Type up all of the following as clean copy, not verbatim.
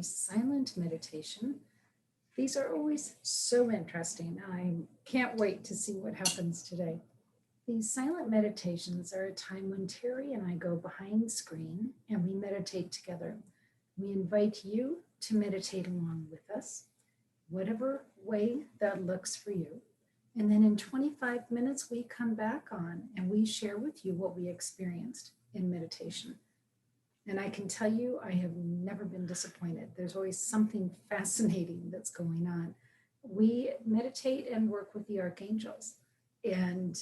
silent meditation. These are always so interesting. I can't wait to see what happens today. These silent meditations are a time when Teri and I go behind the screen and we meditate together. We invite you to meditate along with us, whatever way that looks for you. And then in 25 minutes, we come back on and we share with you what we experienced in meditation. And I can tell you, I have never been disappointed. There's always something fascinating that's going on. We meditate and work with the archangels, and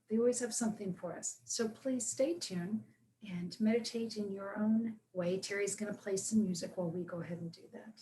they always have something for us. So please stay tuned and meditate in your own way. Teri's going to play some music while we go ahead and do that.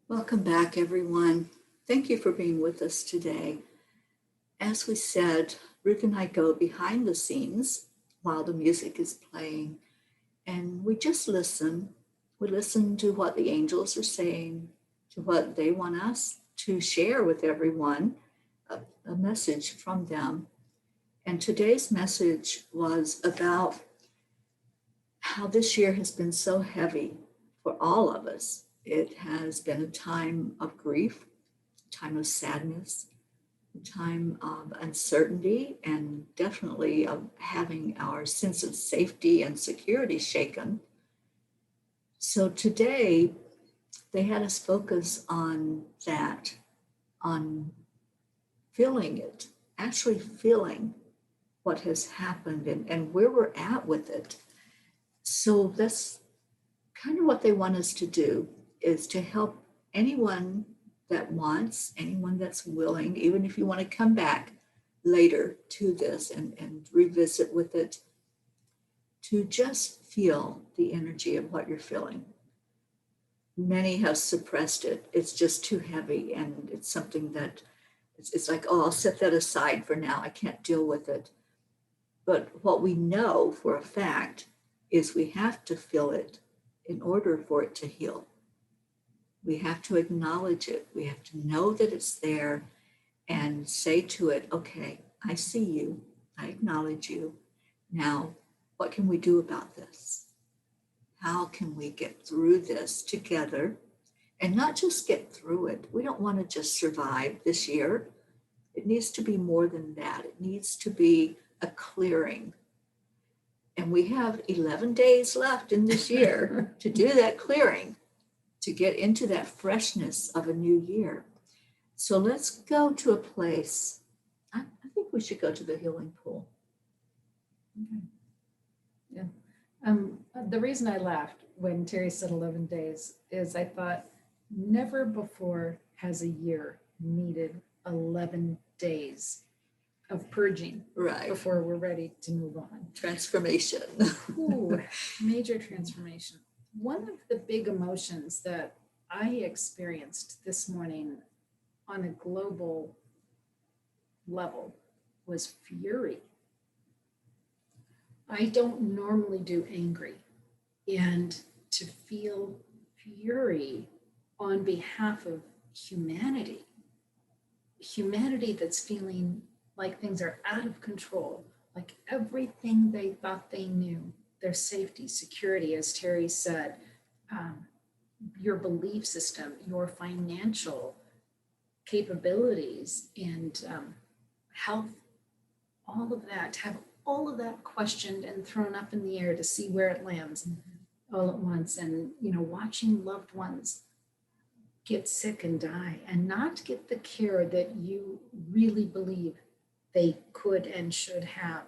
Welcome back, everyone. Thank you for being with us today. As we said, Ruth and I go behind the scenes while the music is playing, and we just listen. We listen to what the angels are saying, to what they want us to share with everyone, a message from them. And today's message was about how this year has been so heavy for all of us. It has been a time of grief, a time of sadness, a time of uncertainty, and definitely of having our sense of safety and security shaken. So today, they had us focus on that, on feeling it, actually feeling what has happened and where we're at with it. So that's kind of what they want us to do, is to help anyone that wants, anyone that's willing, even if you want to come back later to this and revisit with it, to just feel the energy of what you're feeling. Many have suppressed it. It's just too heavy, and it's something that it's like, oh, I'll set that aside for now. I can't deal with it. But what we know for a fact is we have to feel it in order for it to heal. We have to acknowledge it. We have to know that it's there and say to it, okay, I see you. I acknowledge you. Now, what can we do about this? How can we get through this together and not just get through it? We don't want to just survive this year. It needs to be more than that. It needs to be a clearing. And we have 11 days left in this year to do that clearing, to get into that freshness of a new year. So let's go to a place. I think we should go to the healing pool. Okay. Yeah. The reason I laughed when Teri said 11 days is I thought never before has a year needed 11 days of purging Right. before we're ready to move on. Transformation. Ooh, major transformation. One of the big emotions that I experienced this morning on a global level was fury. I don't normally do angry, and to feel fury on behalf of humanity, humanity that's feeling like things are out of control, like everything they thought they knew, their safety, security, as Teri said, um, your belief system, your financial capabilities, and health, all of that, to have all of that questioned and thrown up in the air to see where it lands all at once. And, watching loved ones get sick and die and not get the care that you really believe they could and should have,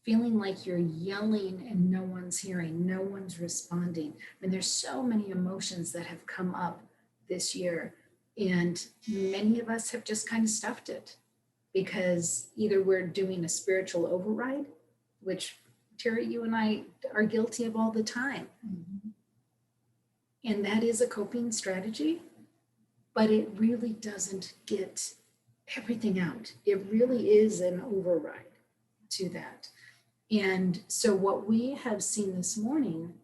feeling like you're yelling and no one's hearing, no one's responding. And there's so many emotions that have come up this year, and many of us have just kind of stuffed it because either we're doing a spiritual override, which Teri, you and I are guilty of all the time. Mhm. And that is a coping strategy, but it really doesn't get everything out. It really is an override to that. And so what we have seen this morning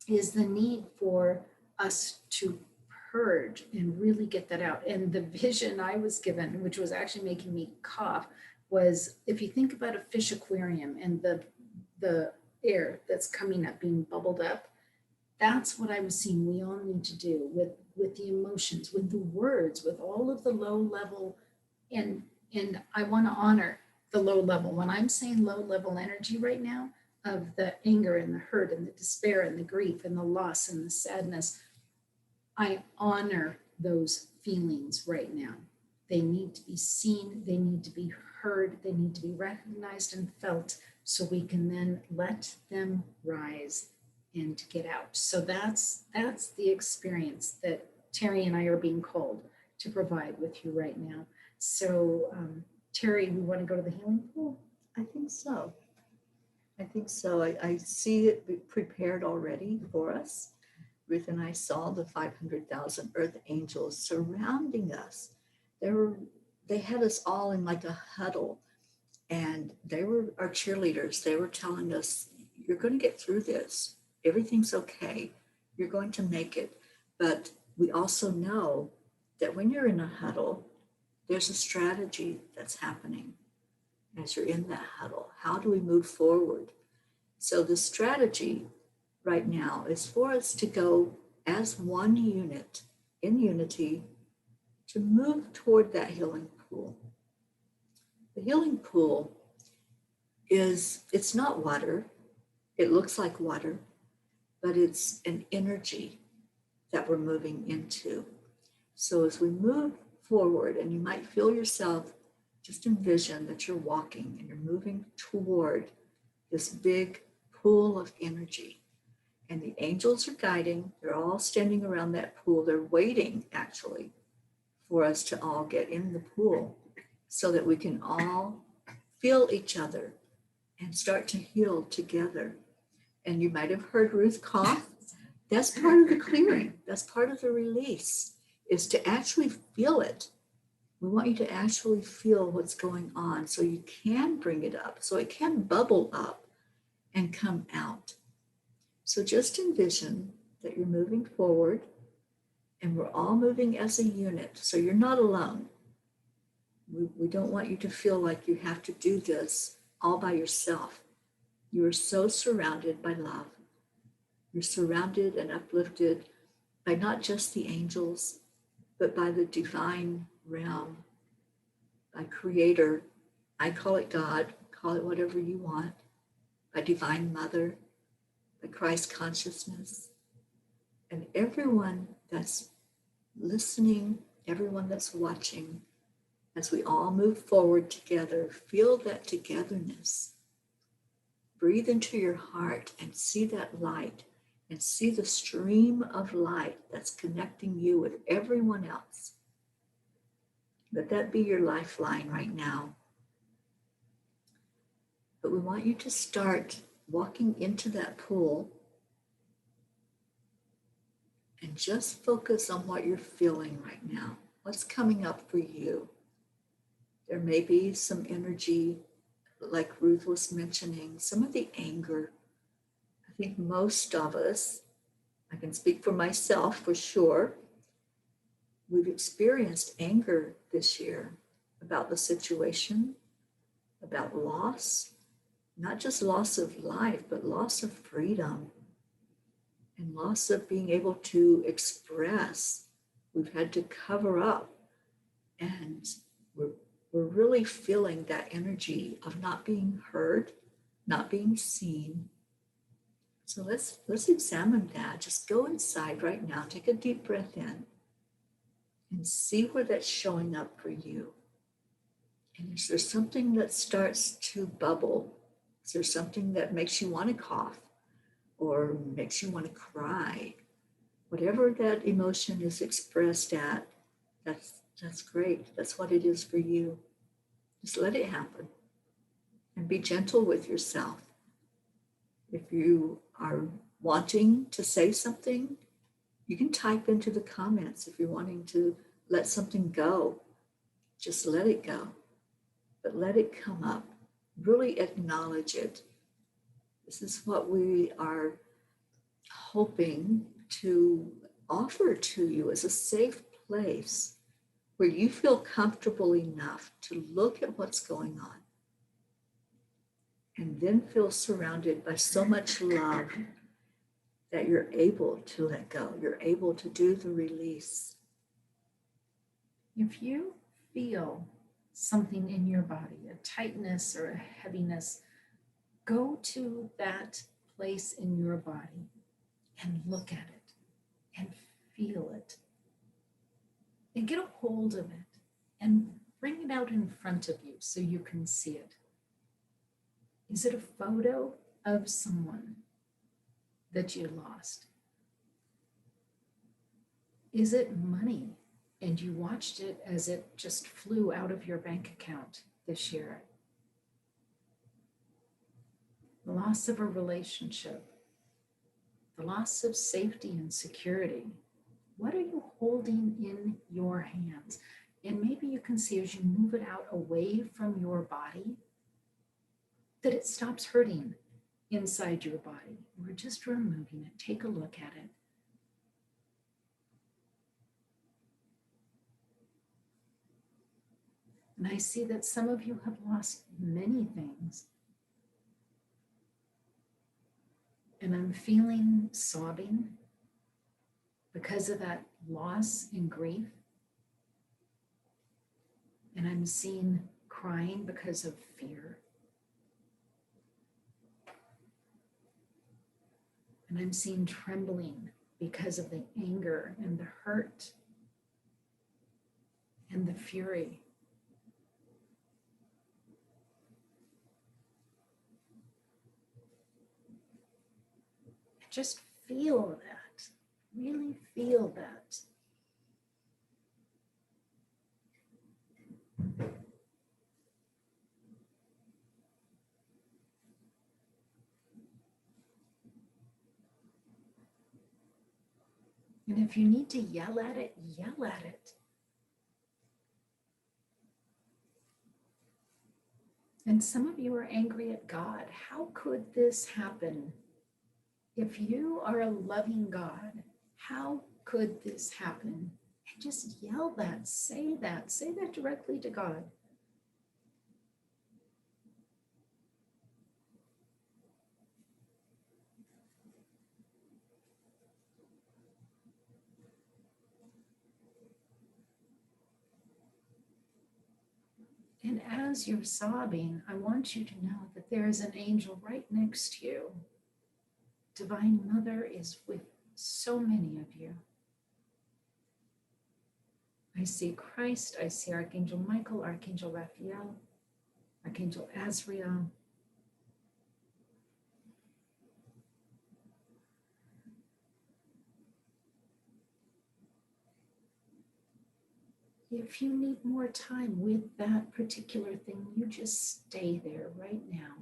is the need for us to purge and really get that out. And the vision I was given, which was actually making me cough, was if you think about a fish aquarium and the air that's coming up, being bubbled up, that's what I was seeing we all need to do with the emotions, with the words, with all of the low level. And I want to honor the low level. When I'm saying low level energy right now, of the anger and the hurt and the despair and the grief and the loss and the sadness, I honor those feelings right now. They need to be seen, they need to be heard, they need to be recognized and felt, so we can then let them rise and get out. So that's the experience that Teri and I are being called to provide with you right now. So Teri, we want to go to the healing pool? I think so. I see it prepared already for us. Ruth and I saw the 500,000 earth angels surrounding us. They had us all in like a huddle, and they were our cheerleaders. They were telling us, you're going to get through this. Everything's okay. You're going to make it. But we also know that when you're in a huddle, there's a strategy that's happening as you're in that huddle. How do we move forward? So the strategy right now is for us to go as one unit in unity to move toward that healing pool. The healing pool it's not water. It looks like water, but it's an energy that we're moving into. So as we move forward, and you might feel yourself, just envision that you're walking and you're moving toward this big pool of energy. And the angels are guiding. They're all standing around that pool. They're waiting, actually, for us to all get in the pool so that we can all feel each other and start to heal together. And you might have heard Ruth cough. That's part of the clearing. That's part of the release, is to actually feel it. We want you to actually feel what's going on so you can bring it up, so it can bubble up and come out. So just envision that you're moving forward and we're all moving as a unit. So you're not alone. We don't want you to feel like you have to do this all by yourself. You are so surrounded by love. You're surrounded and uplifted by not just the angels, but by the divine realm, by Creator. I call it God, call it whatever you want, by Divine Mother, by Christ consciousness, and everyone that's listening, everyone that's watching, as we all move forward together, feel that togetherness. Breathe into your heart and see that light, and see the stream of light that's connecting you with everyone else. Let that be your lifeline right now. but we want you to start walking into that pool and just focus on what you're feeling right now. What's coming up for you? There may be some energy, like Ruth was mentioning, some of the anger. I think most of us, I can speak for myself for sure, we've experienced anger this year about the situation, about loss, not just loss of life, but loss of freedom and loss of being able to express. We've had to cover up, and we're really feeling that energy of not being heard, not being seen. So let's examine that. Just go inside right now, take a deep breath in, and see where that's showing up for you. And is there something that starts to bubble? Is there something that makes you want to cough or makes you want to cry? Whatever that emotion is expressed at, that's great. That's what it is for you. Just let it happen and be gentle with yourself. If you are wanting to say something, you can type into the comments. If you're wanting to let something go, just let it go, but let it come up. Really acknowledge it. This is what we are hoping to offer to you as a safe place where you feel comfortable enough to look at what's going on and then feel surrounded by so much love that you're able to let go. You're able to do the release. If you feel something in your body, a tightness or a heaviness, go to that place in your body and look at it and feel it and get a hold of it and bring it out in front of you so you can see it. Is it a photo of someone that you lost? Is it money and you watched it as it just flew out of your bank account this year? The loss of a relationship, the loss of safety and security. What are you holding in your hands? And maybe you can see as you move it out away from your body that it stops hurting inside your body. We're just removing it. Take a look at it. And I see that some of you have lost many things. And I'm feeling sobbing because of that loss and grief. And I'm seeing crying because of fear. And I'm seeing trembling because of the anger and the hurt and the fury. Just feel that. Really feel that. And if you need to yell at it, yell at it. And some of you are angry at God. How could this happen? If you are a loving God, how could this happen? And just yell that, say that directly to God. And as you're sobbing, I want you to know that there is an angel right next to you. Divine Mother is with so many of you. I see Christ, I see Archangel Michael, Archangel Raphael, Archangel Azrael. If you need more time with that particular thing, you just stay there right now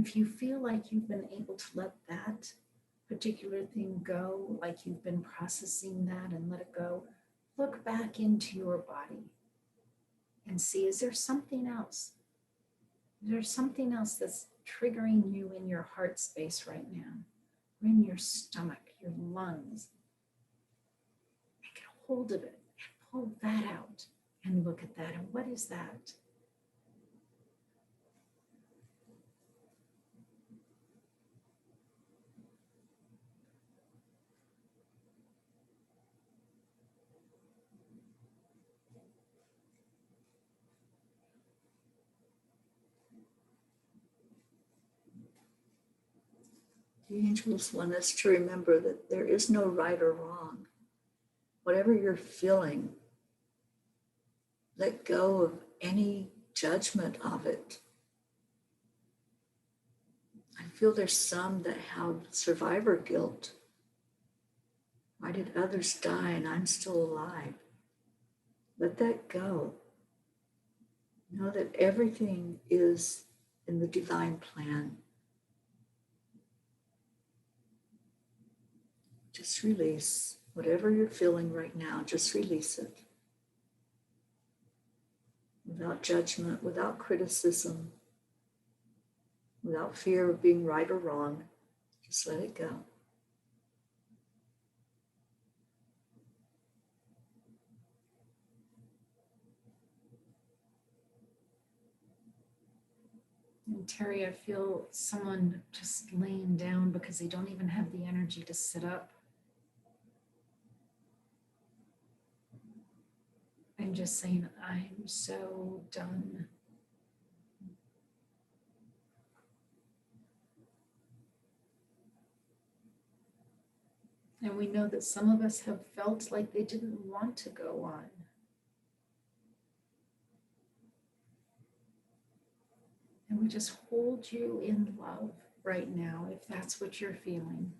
if you feel like you've been able to let that particular thing go, like you've been processing that and let it go, look back into your body and see, is there something else? Is there something else that's triggering you in your heart space right now, or in your stomach, your lungs? Get a hold of it and pull that out and look at that. And what is that? The angels want us to remember that there is no right or wrong. Whatever you're feeling, let go of any judgment of it. I feel there's some that have survivor guilt. Why did others die and I'm still alive? Let that go. Know that everything is in the divine plan. Just release whatever you're feeling right now, just release it. Without judgment, without criticism, without fear of being right or wrong, just let it go. And Teri, I feel someone just laying down because they don't even have the energy to sit up. I'm just saying, I'm so done. And we know that some of us have felt like they didn't want to go on. And we just hold you in love right now, if that's what you're feeling.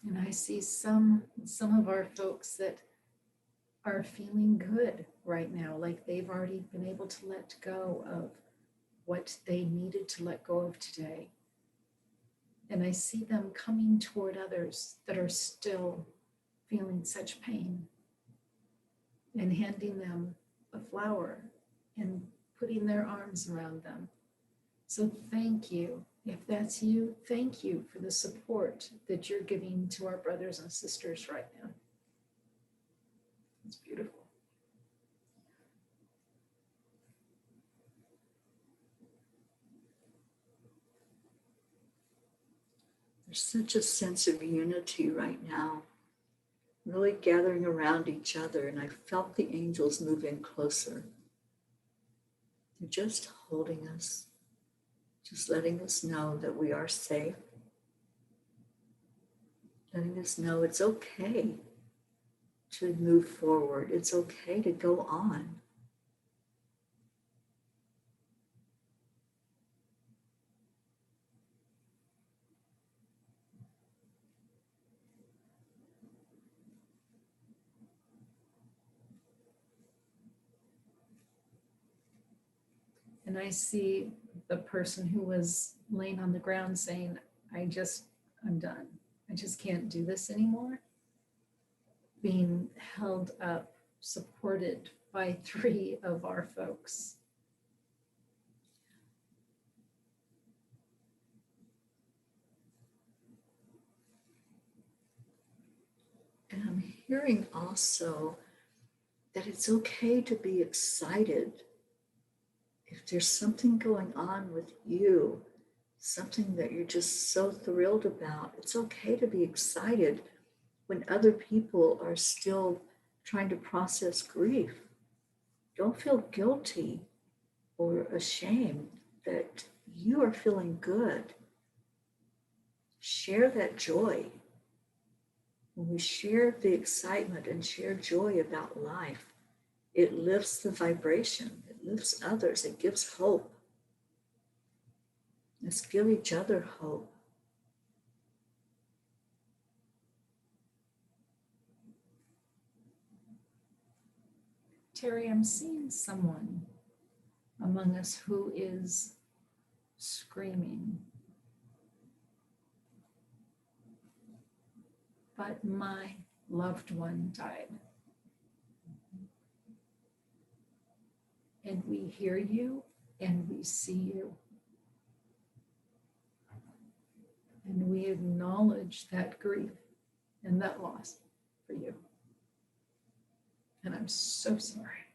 And I see some of our folks that are feeling good right now, like they've already been able to let go of what they needed to let go of today. And I see them coming toward others that are still feeling such pain and handing them a flower and putting their arms around them. So thank you. If that's you, thank you for the support that you're giving to our brothers and sisters right now. It's beautiful. There's such a sense of unity right now, really gathering around each other, and I felt the angels move in closer. They're just holding us, just letting us know that we are safe, letting us know it's okay to move forward. It's okay to go on. And I see the person who was laying on the ground saying, I'm done. I just can't do this anymore. Being held up, supported by 3 of our folks. And I'm hearing also that it's okay to be excited. If there's something going on with you, something that you're just so thrilled about, it's okay to be excited when other people are still trying to process grief. Don't feel guilty or ashamed that you are feeling good. Share that joy. When we share the excitement and share joy about life, it lifts the vibration, it lifts others, it gives hope. Let's give each other hope. Teri, I'm seeing someone among us who is screaming, but my loved one died. And we hear you and we see you. And we acknowledge that grief and that loss for you. And I'm so sorry.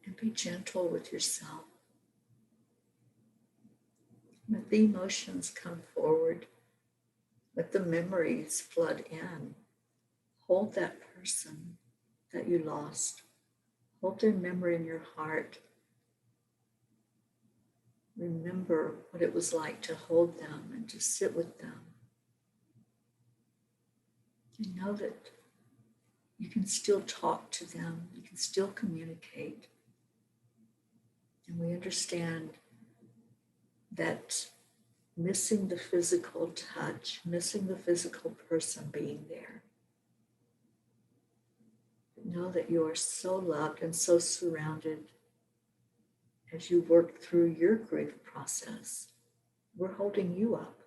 And be gentle with yourself. Let the emotions come forward. Let the memories flood in. Hold that person that you lost. Hold their memory in your heart. Remember what it was like to hold them and to sit with them. And know that you can still talk to them. You can still communicate. And we understand that missing the physical touch, missing the physical person being there. Know that you are so loved and so surrounded as you work through your grief process. We're holding you up.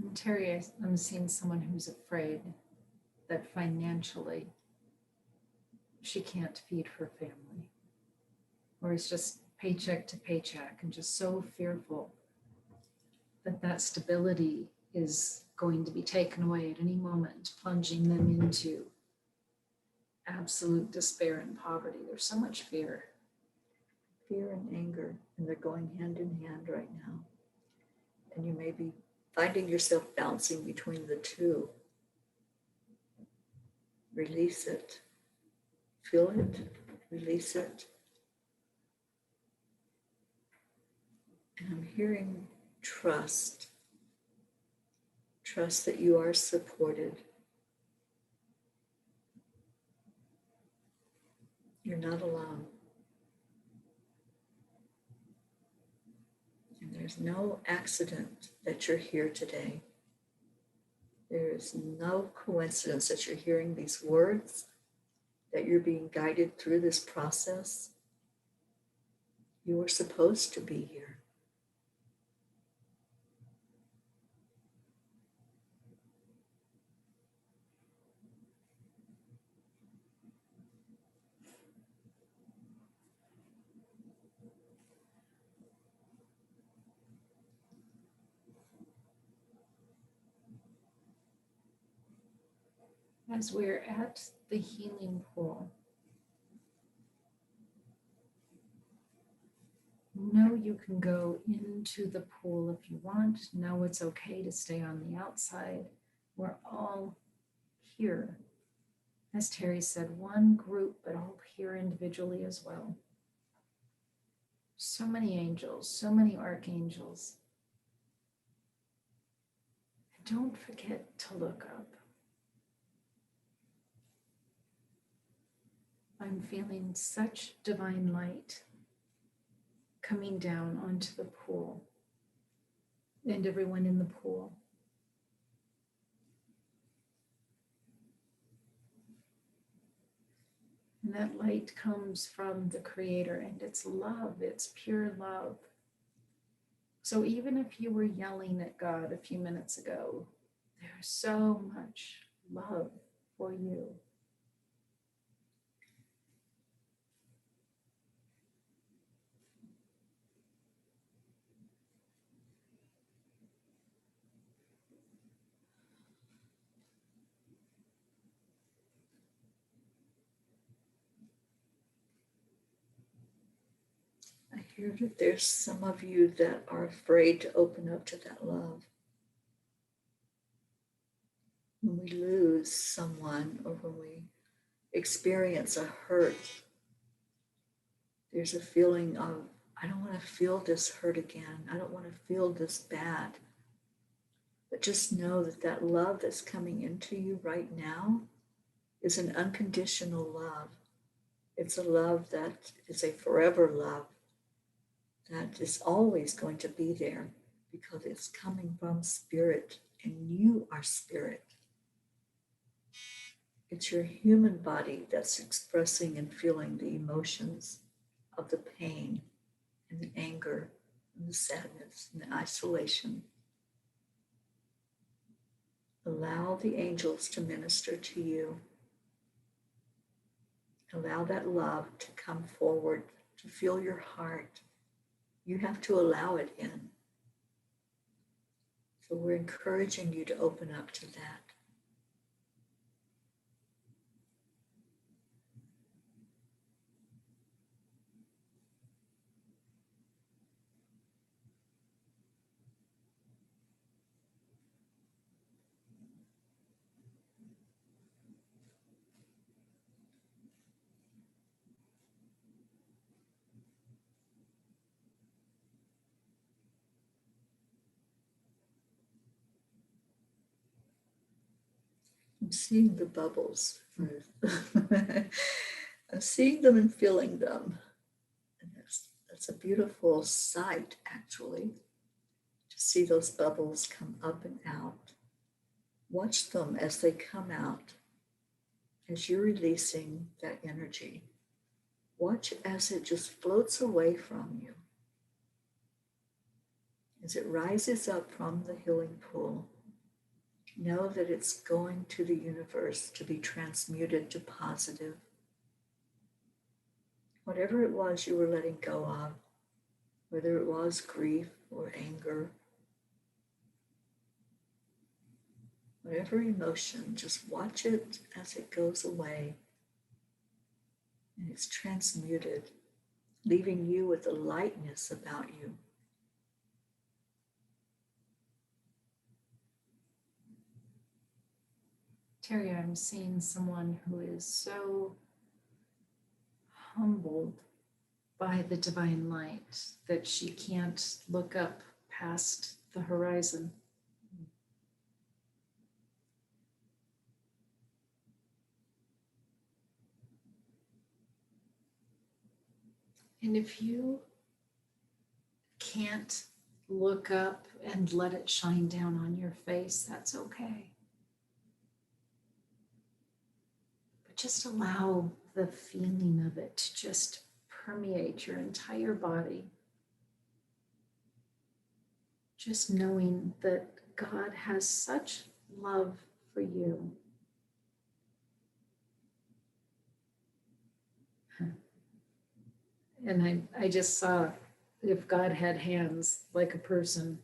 And Teri, I'm seeing someone who's afraid that financially she can't feed her family, or is just paycheck to paycheck and just so fearful that that stability is going to be taken away at any moment, plunging them into absolute despair and poverty. There's so much fear. Fear and anger, and they're going hand in hand right now. And you may be finding yourself bouncing between the two. Release it. Feel it. Release it. And I'm hearing trust. Trust that you are supported. You're not alone. And there's no accident that you're here today. There is no coincidence that you're hearing these words, that you're being guided through this process. You were supposed to be here. As we're at the healing pool, know you can go into the pool if you want. Know it's okay to stay on the outside. We're all here. As Teri said, one group, but all here individually as well. So many angels, so many archangels. And don't forget to look up. I'm feeling such divine light coming down onto the pool and everyone in the pool. And that light comes from the Creator, and it's love, it's pure love. So even if you were yelling at God a few minutes ago, there's so much love for you. I hear that there's some of you that are afraid to open up to that love. When we lose someone or when we experience a hurt, there's a feeling of, I don't want to feel this hurt again. I don't want to feel this bad. But just know that that love that's coming into you right now is an unconditional love. It's a love that is a forever love that is always going to be there because it's coming from spirit and you are spirit. It's your human body that's expressing and feeling the emotions of the pain and the anger and the sadness and the isolation. Allow the angels to minister to you. Allow that love to come forward, to fill your heart. You have to allow it in. So we're encouraging you to open up to that. I'm seeing the bubbles, Ruth. I'm seeing them and feeling them. And that's a beautiful sight, actually, to see those bubbles come up and out. Watch them as they come out, as you're releasing that energy. Watch as it just floats away from you, as it rises up from the healing pool. Know that it's going to the universe to be transmuted to positive. Whatever it was you were letting go of, whether it was grief or anger, whatever emotion, just watch it as it goes away and it's transmuted, leaving you with a lightness about you. Teri, I'm seeing someone who is so humbled by the divine light that she can't look up past the horizon. And if you can't look up and let it shine down on your face, that's okay. But just allow the feeling of it to just permeate your entire body. Just knowing that God has such love for you. And I just saw, if God had hands like a person,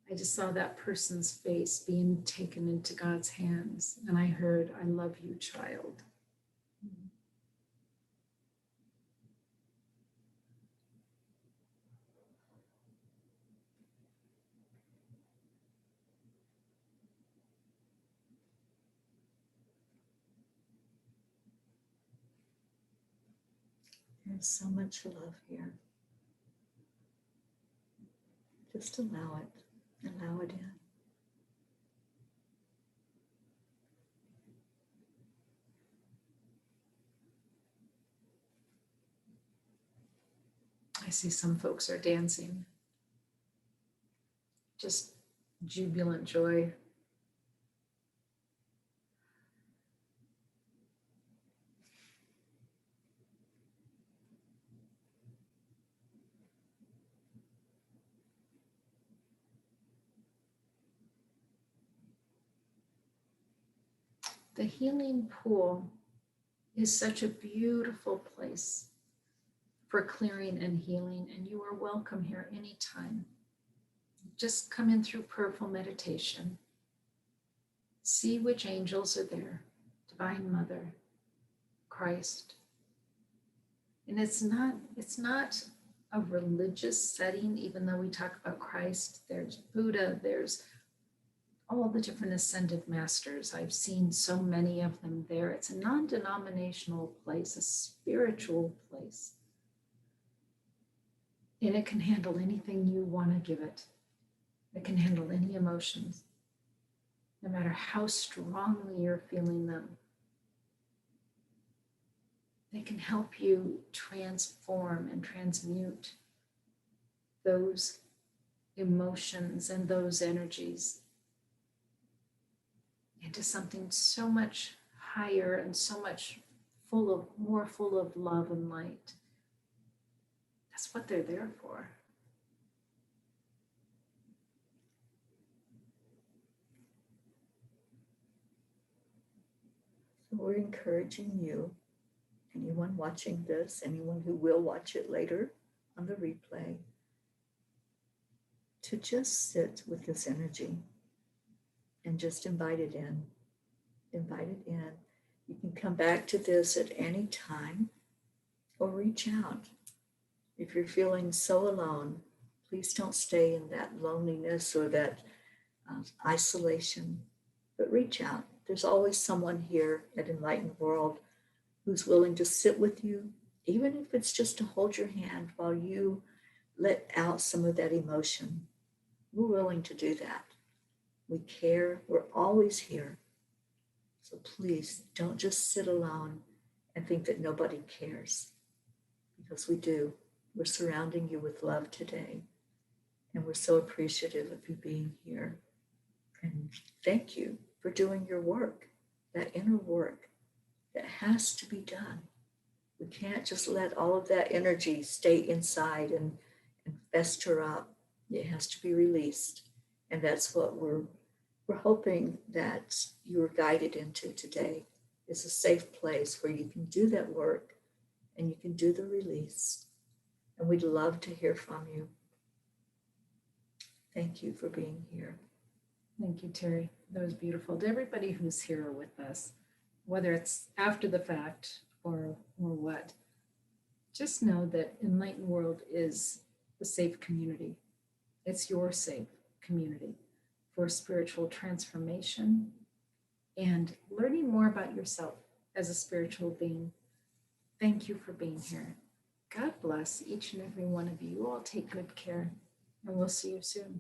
I just saw that person's face being taken into God's hands. And I heard, I love you, child. There's so much love here. Just allow it. Allow it in. I see some folks are dancing. Just jubilant joy. The healing pool is such a beautiful place for clearing and healing, and you are welcome here anytime. Just come in through prayerful meditation. See which angels are there, Divine Mother, Christ. And it's not a religious setting, even though we talk about Christ. There's Buddha, there's all the different ascended masters. I've seen so many of them there. It's a non-denominational place, a spiritual place. And it can handle anything you want to give it. that can handle any emotions, no matter how strongly you're feeling them. They can help you transform and transmute those emotions and those energies into something so much higher and so much more full of love and light. That's what they're there for. So we're encouraging you, anyone watching this, anyone who will watch it later on the replay, to just sit with this energy and just invite it in. Invite it in. You can come back to this at any time or reach out. If you're feeling so alone, please don't stay in that loneliness or that isolation, but reach out. There's always someone here at Enlightened World who's willing to sit with you, even if it's just to hold your hand while you let out some of that emotion. We're willing to do that. We care. We're always here. So please don't just sit alone and think that nobody cares, because we do. We're surrounding you with love today, and we're so appreciative of you being here. And thank you for doing your work, that inner work that has to be done. We can't just let all of that energy stay inside and fester up. It has to be released. And that's what we're hoping that you are guided into today, is a safe place where you can do that work and you can do the release. And we'd love to hear from you. Thank you for being here. Thank you, Teri. That was beautiful. To everybody who's here with us, whether it's after the fact or what, just know that Enlightened World is a safe community. It's your safe community for spiritual transformation and learning more about yourself as a spiritual being. Thank you for being here. God bless each and every one of you. You all take good care, and we'll see you soon.